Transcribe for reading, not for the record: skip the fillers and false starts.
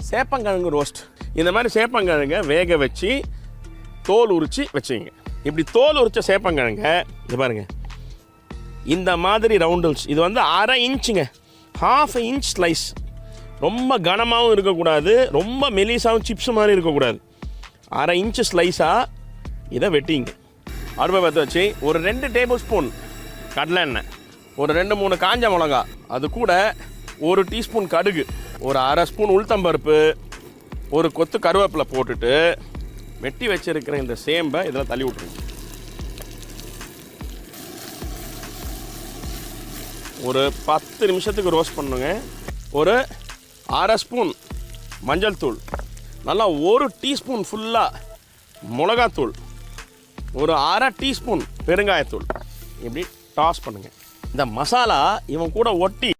சேப்பங்கிழங்கு ரோஸ்ட். இந்த மாதிரி சேப்பங்கிழங்க வேக வச்சு தோல் உரித்து வச்சுங்க. இப்படி தோல் உரித்த சேப்பங்கிழங்க இது பாருங்கள், இந்த மாதிரி ரவுண்டல்ஸ். இது வந்து 1/2 இன்ச்சுங்க, 1/2 இன்ச் ஸ்லைஸ். ரொம்ப கனமாகவும் இருக்கக்கூடாது, ரொம்ப மெலிசாகவும் சிப்ஸ் மாதிரி இருக்கக்கூடாது. 1/2 இன்ச்சு ஸ்லைஸாக இதை வெட்டிங்க. அடுப்பை பற்ற வச்சு ஒரு 2 டேபிள் ஸ்பூன் கடலை எண்ணெய், ஒரு 2-3 காஞ்ச மிளகா, அது கூட 1 டீஸ்பூன் கடுகு, ஒரு 1/2 ஸ்பூன் உளுத்தம்பருப்பு, ஒரு கொத்து கருவேப்பிலை போட்டுட்டு வெட்டி வச்சுருக்கிற இந்த சேம்பை இதில் தள்ளி விட்ருங்க. ஒரு 10 நிமிஷத்துக்கு ரோஸ்ட் பண்ணுங்க. ஒரு 1/2 ஸ்பூன் மஞ்சள் தூள், நல்லா 1 டீஸ்பூன் ஃபுல்லாக மிளகாத்தூள், ஒரு 1/2 டீஸ்பூன் பெருங்காயத்தூள் இப்படி டாஸ் பண்ணுங்கள். இந்த மசாலா இவன் கூட ஒட்டி